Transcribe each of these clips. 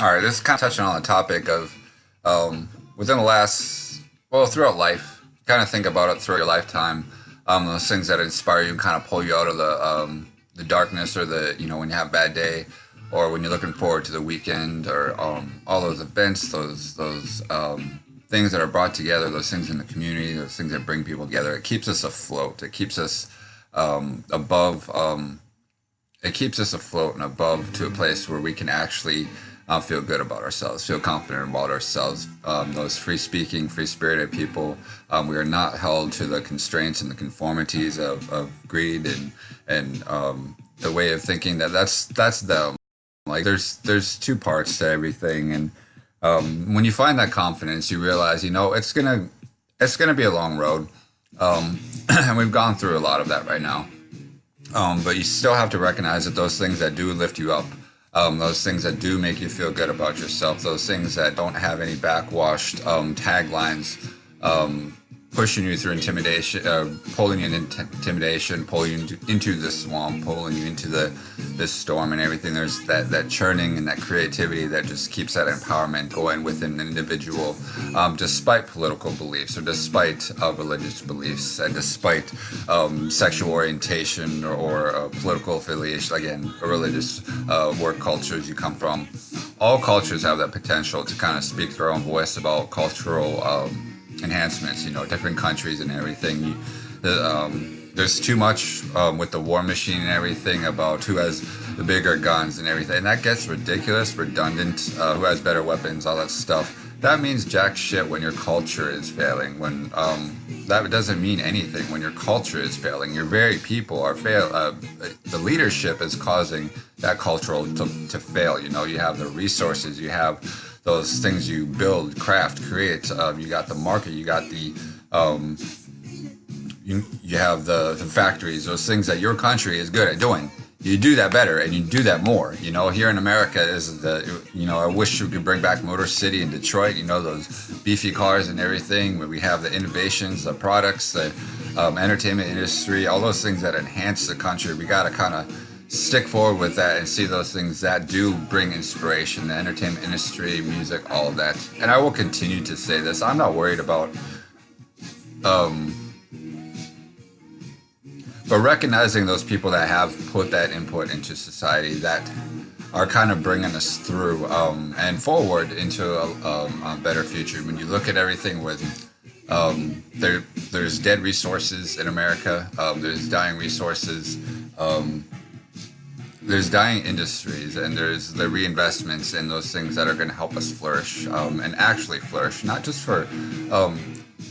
All right, this is kind of touching on the topic of within the last, well, throughout life, kind of think about it throughout your lifetime. Those things that inspire you, kind of pull you out of the darkness, or when you have a bad day, or when you're looking forward to the weekend, or all those events, those things that are brought together, those things in the community, those things that bring people together. It keeps us afloat. It keeps us above. It keeps us afloat and above to a place where we can actually feel good about ourselves, feel confident about ourselves. Those free speaking, free spirited people, we are not held to the constraints and the conformities of greed and the way of thinking that's them. Like there's two parts to everything, and when you find that confidence, you realize it's gonna be a long road, and we've gone through a lot of that right now. But you still have to recognize that those things that do lift you up, those things that do make you feel good about yourself, those things that don't have any backwashed taglines, pushing you through intimidation, pulling you into intimidation, pulling you into the swamp, pulling you into this storm and everything. There's that churning and that creativity that just keeps that empowerment going within an individual, despite political beliefs or despite religious beliefs and despite sexual orientation or political affiliation. Again, religious work cultures you come from. All cultures have that potential to kind of speak their own voice about cultural enhancements, different countries and everything. There's too much with the war machine and everything about who has the bigger guns and everything. And that gets ridiculous, redundant, who has better weapons, all that stuff. That means jack shit when your culture is failing. When that doesn't mean anything when your culture is failing. Your very people are the leadership is causing that cultural to fail. You have the resources, you have those things you build, craft, create. You got the market, you got the you have the factories, those things that your country is good at doing. You do that better and you do that more. Here in America is I wish we could bring back Motor City in Detroit, those beefy cars and everything, where we have the innovations, the products, the entertainment industry, all those things that enhance the country. We got to kind of stick forward with that and see those things that do bring inspiration, the entertainment industry, music, all of that. And I will continue to say this. I'm not worried about but recognizing those people that have put that input into society that are kind of bringing us through and forward into a better future. When you look at everything with there's dead resources in America, there's dying resources, there's dying industries, and there's the reinvestments in those things that are going to help us flourish and actually flourish, not just for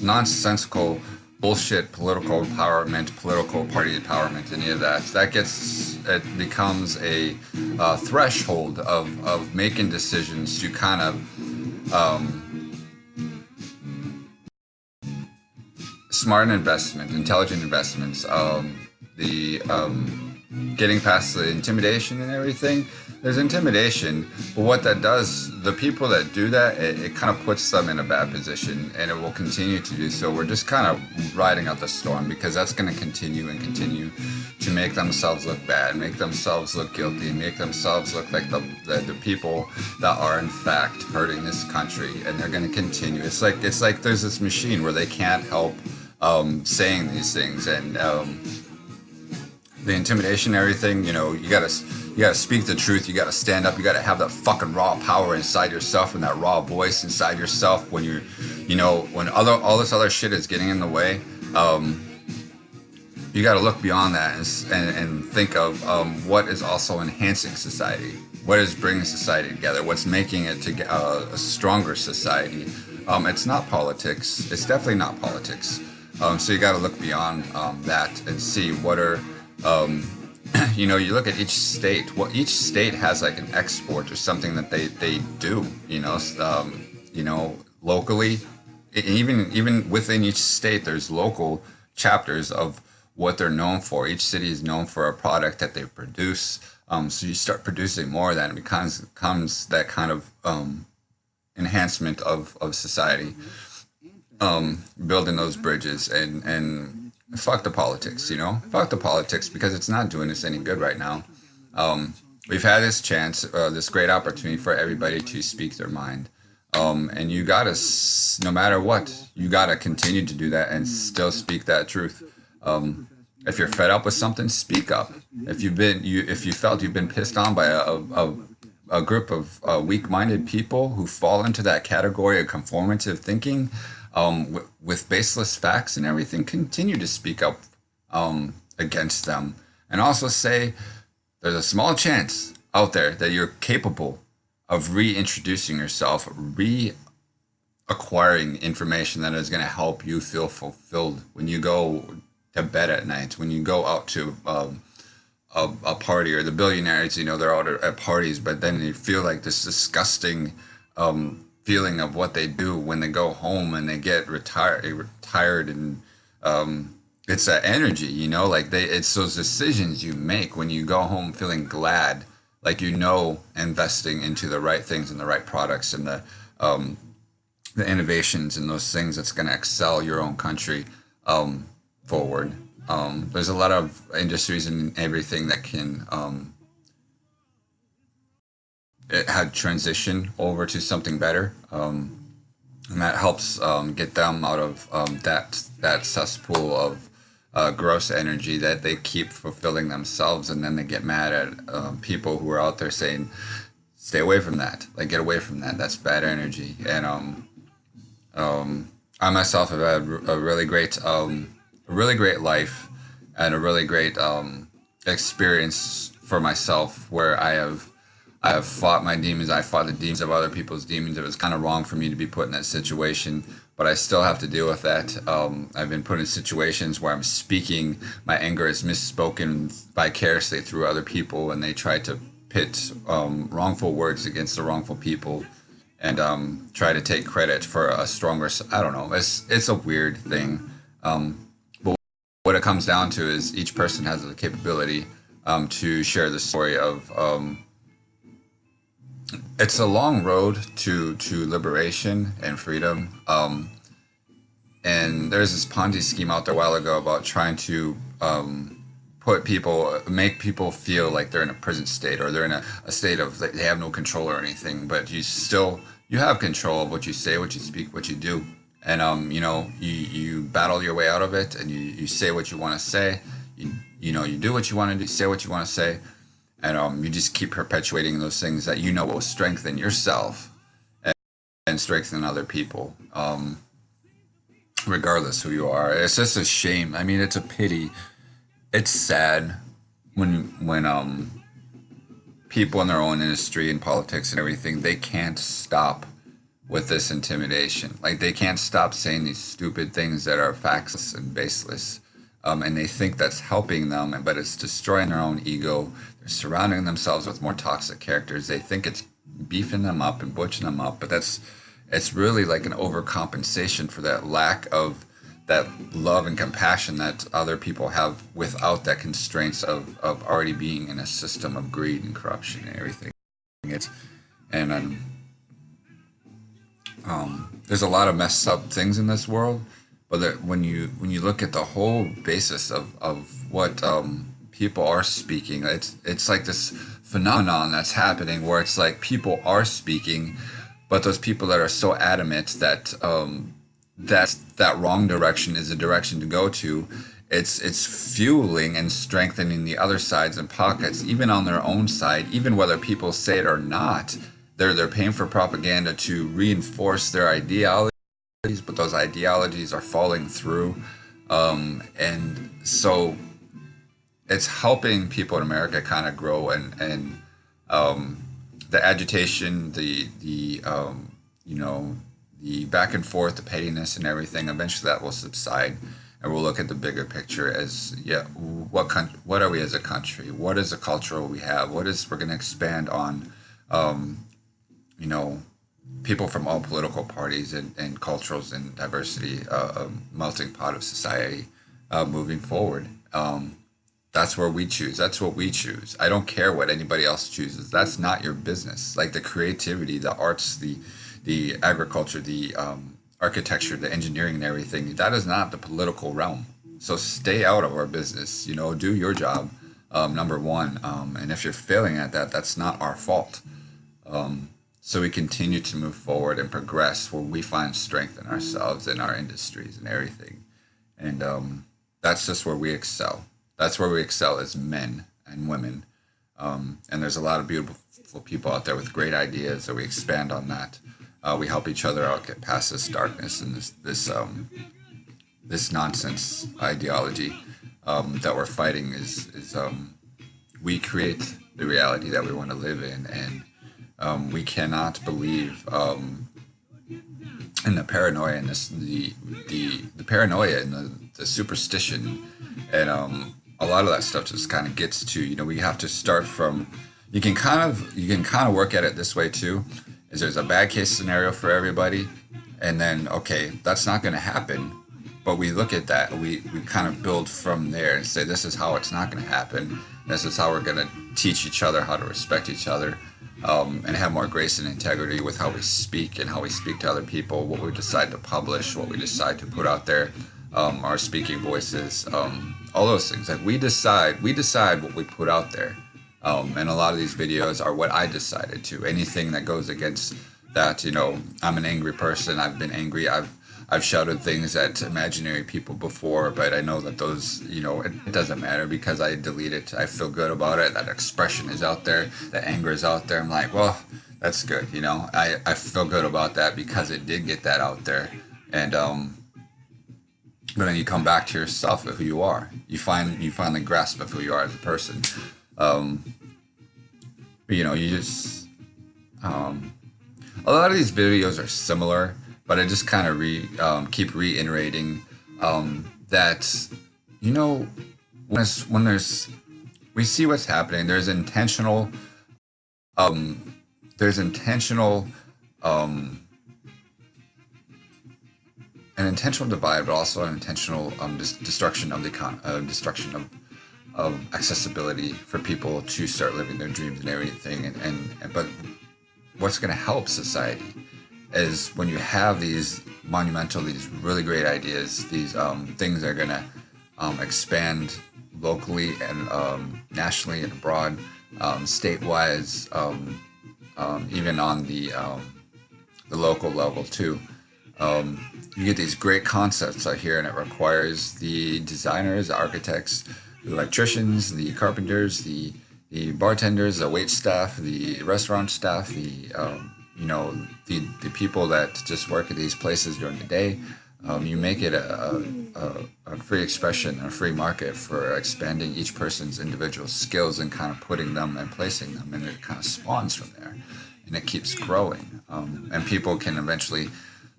nonsensical bullshit political empowerment, political party empowerment, any of that. It becomes a threshold of making decisions to kind of smart investment, intelligent investments, the getting past the intimidation and everything. There's intimidation, but what that does, the people that do that, it kind of puts them in a bad position, and it will continue to do so. We're just kind of riding out the storm because that's going to continue and continue to make themselves look bad, make themselves look guilty, make themselves look like the people that are in fact hurting this country, and they're going to continue. It's like there's this machine where they can't help saying these things, and the intimidation and everything. You gotta speak the truth. You gotta stand up. You gotta have that fucking raw power inside yourself and that raw voice inside yourself when when all this other shit is getting in the way. You gotta look beyond that and think of what is also enhancing society. What is bringing society together? What's making it to a stronger society? It's not politics. It's definitely not politics. So you got to look beyond that and see what are you look at each state. Well, each state has like an export or something that they do. Locally, even within each state, there's local chapters of what they're known for. Each city is known for a product that they produce. So you start producing more of that, and it becomes that kind of enhancement of society, building those bridges and fuck the politics, fuck the politics because it's not doing us any good right now. we've had this chance, this great opportunity for everybody to speak their mind. And you gotta, no matter what, you gotta continue to do that and still speak that truth. If you're fed up with something, speak up. If you felt you've been pissed on by a group of weak-minded people who fall into that category of conformative thinking, with baseless facts and everything, continue to speak up against them, and also say there's a small chance out there that you're capable of reintroducing yourself, reacquiring information that is going to help you feel fulfilled when you go to bed at night, when you go out to a party, or the billionaires, they're out at parties, but then you feel like this disgusting feeling of what they do when they go home and they get retired, and it's that energy, like it's those decisions you make when you go home feeling glad, like investing into the right things and the right products and the innovations and those things that's going to excel your own country forward. There's a lot of industries and everything that can it had transition over to something better, and that helps get them out of that cesspool of gross energy that they keep fulfilling themselves, and then they get mad at people who are out there saying, "Stay away from that. Like, get away from that. That's bad energy." And I myself have had a really great life, and a really great experience for myself, where I have fought my demons. I fought the demons of other people's demons. It was kind of wrong for me to be put in that situation, but I still have to deal with that. I've been put in situations where I'm speaking, my anger is misspoken vicariously through other people, and they try to pit wrongful words against the wrongful people, and try to take credit for a stronger. I don't know. It's a weird thing. But what it comes down to is each person has the capability to share the story of. It's a long road to liberation and freedom. And there's this Ponzi scheme out there a while ago about trying to make people feel like they're in a prison state, or they're in a state of like they have no control or anything. But you have control of what you say, what you speak, what you do. And you battle your way out of it, and you say what you want to say. You do what you want to do, say what you want to say, and you just keep perpetuating those things that will strengthen yourself and strengthen other people, regardless who you are. It's just a shame. I mean, it's a pity. It's sad when people in their own industry and politics and everything, they can't stop with this intimidation. Like, they can't stop saying these stupid things that are factless and baseless. And they think that's helping them, but it's destroying their own ego. They're surrounding themselves with more toxic characters. They think it's beefing them up and butching them up, but it's really like an overcompensation for that lack of that love and compassion that other people have without that constraints of already being in a system of greed and corruption and everything. It's and there's a lot of messed up things in this world, but when you look at the whole basis of what people are speaking, it's like this phenomenon that's happening where it's like people are speaking, but those people that are so adamant that that wrong direction is the direction to go to, it's fueling and strengthening the other sides and pockets, even on their own side, even whether people say it or not. They're paying for propaganda to reinforce their ideologies, but those ideologies are falling through, and so it's helping people in America kind of grow, and the agitation, the back and forth, the pettiness and everything. Eventually, that will subside, and we'll look at the bigger picture as, yeah, what are we as a country? What is the culture we have? We're going to expand on, you know, people from all political parties and cultures and diversity, a melting pot of society, moving forward. That's where we choose. That's what we choose. I don't care what anybody else chooses. That's not your business. Like the creativity, the arts, the agriculture, the architecture, the engineering, and everything. That is not the political realm. So stay out of our business. You know, do your job. number one. And if you're failing at that, that's not our fault. So we continue to move forward and progress where we find strength in ourselves and our industries and everything. And that's just where we excel. That's where we excel as men and women. And there's a lot of beautiful people out there with great ideas that we expand on that. We help each other out get past this darkness and this nonsense ideology that we're fighting is we create the reality that we want to live in, and we cannot believe in the paranoia and the paranoia and the superstition, and a lot of that stuff just kind of gets to, we have to start from. You can kind of work at it this way too, is there's a bad case scenario for everybody, and then okay, that's not going to happen, but we look at that, we kind of build from there and say this is how it's not going to happen. This is how we're going to teach each other how to respect each other, and have more grace and integrity with how we speak and how we speak to other people, what we decide to publish, what we decide to put out there, our speaking voices, all those things. Like we decide what we put out there. And a lot of these videos are what I decided to. Anything that goes against that, I'm an angry person. I've been angry. I've shouted things at imaginary people before, but I know that those, it doesn't matter because I delete it. I feel good about it. That expression is out there. The anger is out there. I'm like, well, that's good. I feel good about that because it did get that out there. And but then you come back to yourself of who you are. You finally grasp of who you are as a person. You just a lot of these videos are similar, but I just kind of keep reiterating that when there's we see what's happening. There's intentional um, an intentional divide, but also an intentional destruction of destruction of accessibility for people to start living their dreams and everything. And but what's going to help society is when you have these these really great ideas, these things that are going to expand locally and nationally and abroad, state-wise, even on the local level too. You get these great concepts out here, and it requires the designers, the architects, the electricians, the carpenters, the bartenders, the wait staff, the restaurant staff, the people that just work at these places during the day. You make it a free expression, a free market for expanding each person's individual skills and kind of putting them and placing them, and it kind of spawns from there, and it keeps growing. And people can eventually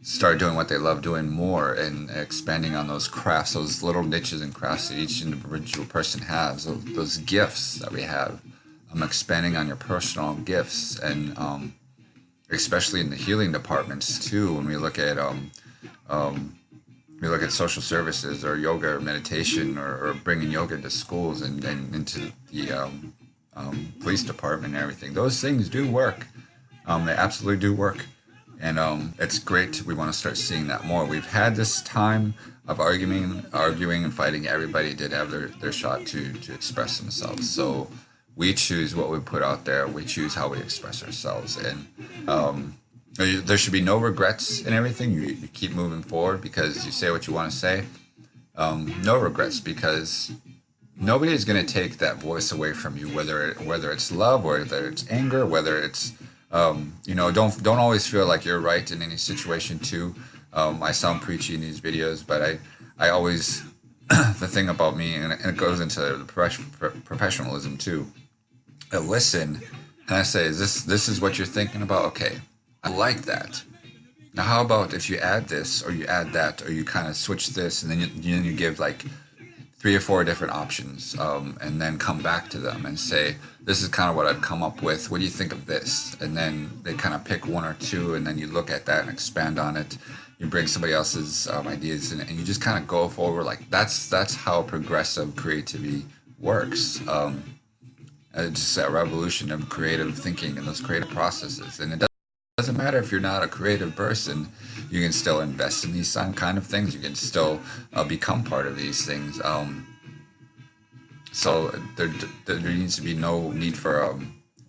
start doing what they love doing more and expanding on those crafts, those little niches and crafts that each individual person has, those gifts that we have. Expanding on your personal gifts, and especially in the healing departments too. When we look at social services or yoga or meditation, or bringing yoga into schools and into the police department and everything, those things do work. They absolutely do work. And it's great. We want to start seeing that more. We've had this time of arguing and fighting. Everybody did have their shot to express themselves. So we choose what we put out there. We choose how we express ourselves. And there should be no regrets in everything. You keep moving forward because you say what you want to say. No regrets, because nobody is going to take that voice away from you, whether it's love, whether it's anger, whether it's don't always feel like you're right in any situation too. I sound preachy in these videos, but I always the thing about me, and it goes into the professionalism too. I listen and I say, this is what you're thinking about? Okay, I like that. Now how about if you add this or you add that, or you kind of switch this, and then you give like 3 or 4 different options, and then come back to them and say, this is kind of what I've come up with. What do you think of this? And then they kind of pick 1 or 2, and then you look at that and expand on it. You bring somebody else's ideas in, and you just kind of go forward. Like that's how progressive creativity works. Just that revolution of creative thinking and those creative processes. And it doesn't matter if you're not a creative person, you can still invest in these kind of things. You can still become part of these things. So there needs to be no need for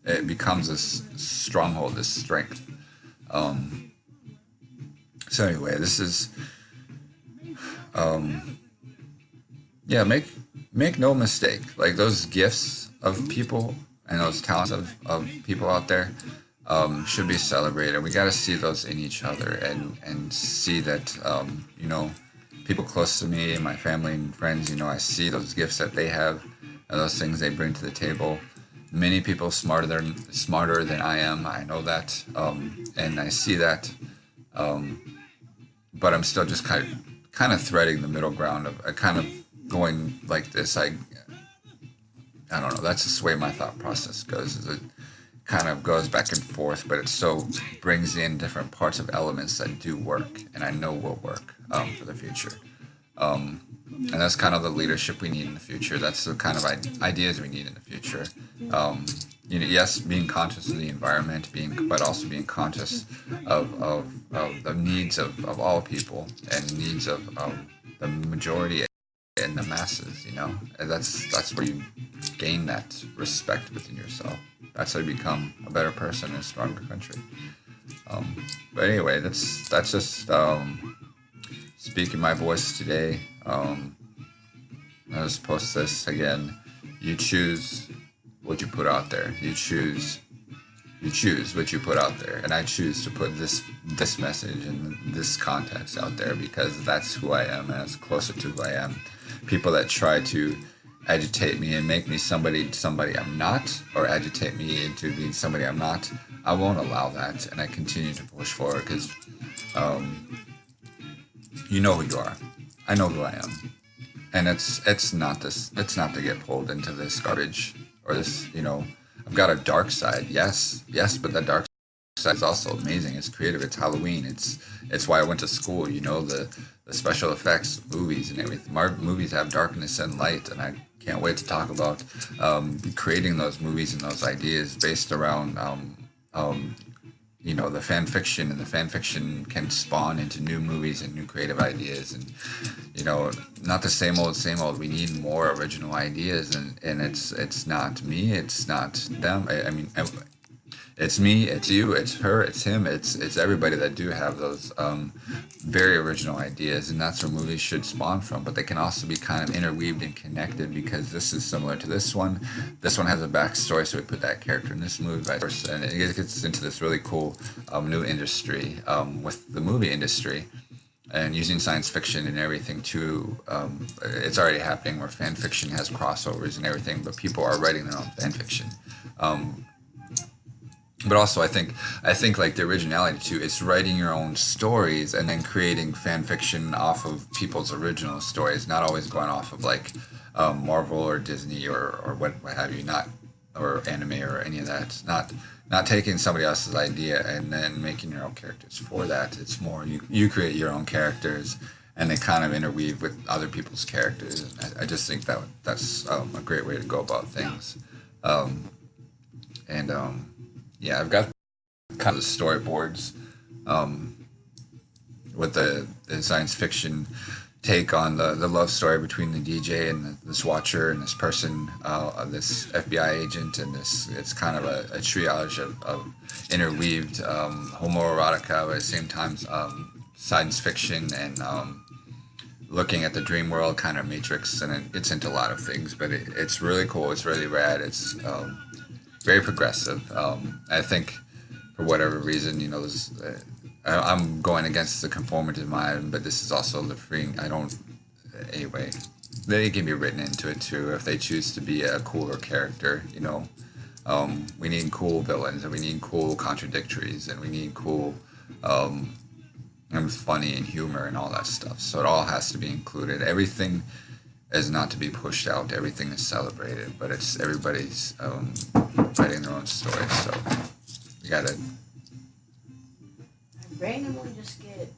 it becomes this stronghold, this strength. Um, so anyway, this is yeah. Make no mistake. Like those gifts of people and those talents of people out there should be celebrated. We got to see those in each other and see that people close to me, my family and friends. I see those gifts that they have and those things they bring to the table. Many people smarter than I am. I know that, and I see that. But I'm still just kind of threading the middle ground of kind of going like this. I don't know. That's just the way my thought process goes. Is it kind of goes back and forth, but it still brings in different parts of elements that do work, and I know will work for the future. Um, and that's kind of the leadership we need in the future. That's the kind of ideas we need in the future. Um, yes, being conscious of the environment, but also being conscious of the needs of all people and needs of the majority and the masses. And that's where you gain that respect within yourself. That's how you become a better person in a stronger country. But anyway, that's just speaking my voice today. I'll just post this again. You choose what you put out there. You choose what you put out there, and I choose to put this message and this context out there because that's who I am, and it's closer to who I am. People that try to agitate me and make me somebody I'm not, or agitate me into being somebody I'm not, I won't allow that, and I continue to push forward because you know who you are. I know who I am, and it's not this. It's not to get pulled into this garbage or this. I've got a dark side. Yes, but that dark side is also amazing. It's creative. It's Halloween. It's why I went to school. The special effects, movies, and everything. Movies have darkness and light, and I can't wait to talk about creating those movies and those ideas based around the fan fiction, and the fan fiction can spawn into new movies and new creative ideas, and not the same old. We need more original ideas, and it's not me, it's not them. I mean, it's me, it's you, it's her, it's him, it's everybody that do have those very original ideas, and that's where movies should spawn from. But they can also be kind of interweaved and connected because this is similar to this one. This one has a backstory, so we put that character in this movie, vice versa, and it gets into this really cool new industry with the movie industry. And using science fiction and everything too, it's already happening where fan fiction has crossovers and everything, but people are writing their own fan fiction. Um, but also I think like the originality too is writing your own stories and then creating fan fiction off of people's original stories, not always going off of like Marvel or Disney or what have you, not, or anime or any of that. Not taking somebody else's idea and then making your own characters for that. It's more you create your own characters and they kind of interweave with other people's characters. And I just think that's a great way to go about things. Um, and yeah, I've got kind of storyboards um, with the science fiction take on the love story between the DJ and this watcher and this person, this FBI agent, and this. It's kind of a triage of interweaved homoerotica, but at the same time science fiction and looking at the dream world, kind of Matrix, and it gets into a lot of things. But it's really cool. It's really rad. It's very progressive. I think for whatever reason, I'm going against the conformative mind, but this is also the freeing. I don't. Anyway, they can be written into it too if they choose to be a cooler character. We need cool villains, and we need cool contradictories, and we need cool and funny and humor and all that stuff. So it all has to be included. Everything is not to be pushed out. Everything is celebrated, but it's everybody's writing their own story. So we gotta Randomly just get